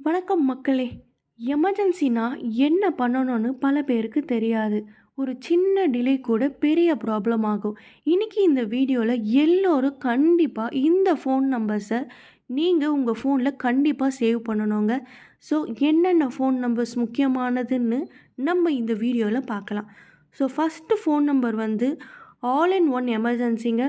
வணக்கம் மக்களே! எமர்ஜென்சினா என்ன பண்ணணும்னு பல பேருக்கு தெரியாது. ஒரு சின்ன டிலே கூட பெரிய ப்ராப்ளம் ஆகும். இன்னைக்கு இந்த வீடியோல எல்லோரும் கண்டிப்பா இந்த ஃபோன் நம்பர்ஸ நீங்க உங்க ஃபோன்ல கண்டிப்பா சேவ் பண்ணணுங்க. ஸோ என்னென்ன ஃபோன் நம்பர்ஸ் முக்கியமானதுன்னு நம்ம இந்த வீடியோல பார்க்கலாம். ஸோ ஃபர்ஸ்ட்டு ஃபோன் நம்பர் வந்து ஆல் இன் ஒன் எமர்ஜென்சிங்க.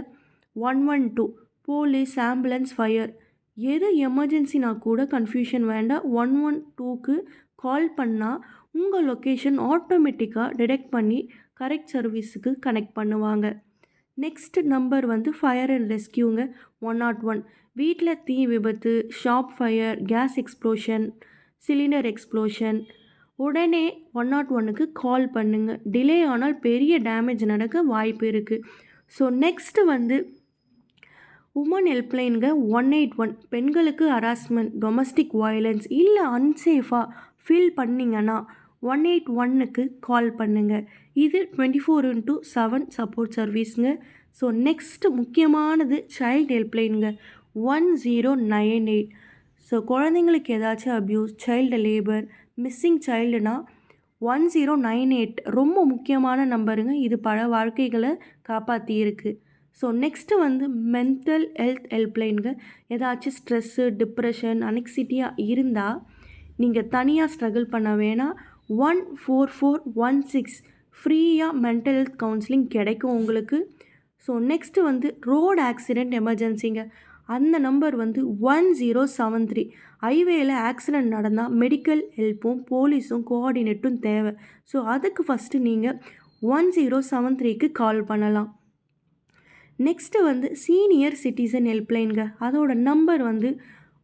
112 போலீஸ், ஆம்புலன்ஸ், ஃபயர் எது எமர்ஜென்சினா கூட கன்ஃப்யூஷன் வேண்டாம். 112க்கு கால் பண்ணால் உங்கள் லொக்கேஷன் ஆட்டோமேட்டிக்காக டிடெக்ட் பண்ணி கரெக்ட் சர்வீஸுக்கு கனெக்ட் பண்ணுவாங்க. நெக்ஸ்ட் நம்பர் வந்து ஃபயர் அண்ட் ரெஸ்கியூங்க. 101 வீட்டில் தீ விபத்து, shop fire, gas explosion, cylinder explosion, உடனே 101க்கு கால் பண்ணுங்க. டிலே ஆனால் பெரிய டேமேஜ் நடக்க வாய்ப்பு இருக்குது. ஸோ நெக்ஸ்ட்டு வந்து உமன் ஹெல்ப்லைனுங்க. 181 பெண்களுக்கு ஹராஸ்மெண்ட், டொமஸ்டிக் வயலன்ஸ் இல்லை அன்சேஃபாக ஃபீல் பண்ணிங்கன்னா 181க்கு கால் பண்ணுங்கள். இது 24/7 சப்போர்ட் சர்வீஸுங்க. ஸோ நெக்ஸ்ட்டு முக்கியமானது சைல்டு ஹெல்ப்லைனுங்க. 1098 ஸோ குழந்தைங்களுக்கு ஏதாச்சும் அப்யூஸ், சைல்டு லேபர், மிஸ்ஸிங் சைல்டுனா 1098 ரொம்ப முக்கியமான நம்பருங்க. இது பல வாழ்க்கைகளை காப்பாற்றியிருக்கு. ஸோ நெக்ஸ்ட்டு வந்து மென்டல் ஹெல்த் ஹெல்ப்லைனுங்க. ஏதாச்சும் ஸ்ட்ரெஸ்ஸு, டிப்ரெஷன், அனெக்சிட்டியாக இருந்தால் நீங்கள் தனியாக ஸ்ட்ரகிள் பண்ண வேணாம். 14416 ஃப்ரீயாக மென்டல் ஹெல்த் கவுன்சிலிங் கிடைக்கும் உங்களுக்கு. ஸோ நெக்ஸ்ட்டு வந்து ரோடு ஆக்சிடெண்ட் எமர்ஜென்சிங்க. அந்த நம்பர் வந்து 1073 ஹைவேயில் ஆக்சிடெண்ட் நடந்தால் மெடிக்கல் ஹெல்ப்பும் போலீஸும் கோஆர்டினேட்டும் தேவை. ஸோ அதுக்கு ஃபஸ்ட்டு நீங்கள் 1073க்கு கால் பண்ணலாம். நெக்ஸ்ட்டு வந்து சீனியர் சிட்டிசன் ஹெல்ப்லைனுங்க. அதோட நம்பர் வந்து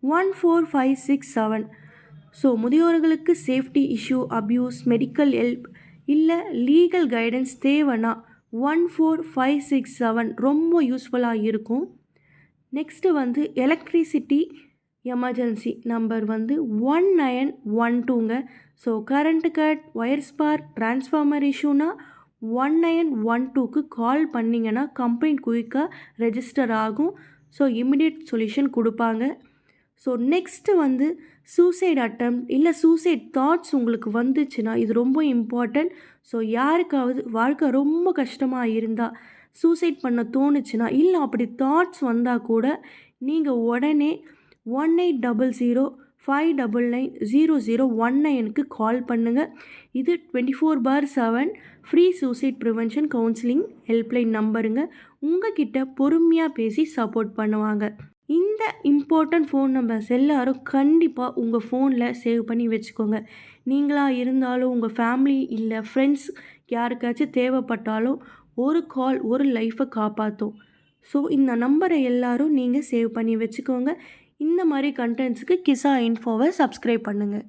14567 ஸோ முதியோர்களுக்கு safety issue, abuse, medical help இல்லை லீகல் கைடன்ஸ் தேவைன்னா 14567 ரொம்ப யூஸ்ஃபுல்லாக இருக்கும். நெக்ஸ்ட்டு வந்து எலக்ட்ரிசிட்டி எமர்ஜென்சி நம்பர் வந்து 1912ங்க. So current cut, wire spark, transformer இஷ்யூனா 1912க்கு கால் பண்ணிங்கன்னா கம்ப்ளைண்ட் குயிக்காக ரெஜிஸ்டர் ஆகும். ஸோ இமிடியேட் சொல்யூஷன் கொடுப்பாங்க. ஸோ நெக்ஸ்ட்டு வந்து சூசைட் அட்டெம்ப்ட் இல்லை சூசைட் தாட்ஸ் உங்களுக்கு வந்துச்சுன்னா இது ரொம்ப இம்பார்ட்டண்ட். ஸோ யாருக்காவது வாழ்க்கை ரொம்ப கஷ்டமாக இருந்தால் சூசைட் பண்ண தோணுச்சுன்னா இல்லை அப்படி தாட்ஸ் வந்தால் கூட நீங்கள் உடனே 180059900019க்கு கால் பண்ணுங்கள். இது 24/7 free suicide prevention counselling helpline நம்பருங்க. உங்ககிட்ட பொறுமையாக பேசி சப்போர்ட் பண்ணுவாங்க. இந்த இம்பார்ட்டண்ட் ஃபோன் நம்பர்ஸ் எல்லோரும் கண்டிப்பாக உங்கள் ஃபோனில் சேவ் பண்ணி வச்சுக்கோங்க. நீங்களாக இருந்தாலும் உங்கள் ஃபேமிலி இல்லை ஃப்ரெண்ட்ஸ் யாருக்காச்சும் தேவைப்பட்டாலும் ஒரு கால் ஒரு லைஃப்பை காப்பாற்றும். ஸோ இந்த நம்பரை எல்லோரும் நீங்கள் சேவ் பண்ணி வச்சுக்கோங்க. இந்த மாதிரி கண்டென்ட்ஸுக்கு கிசா இன்ஃபோவை சப்ஸ்கிரைப் பண்ணுங்கள்.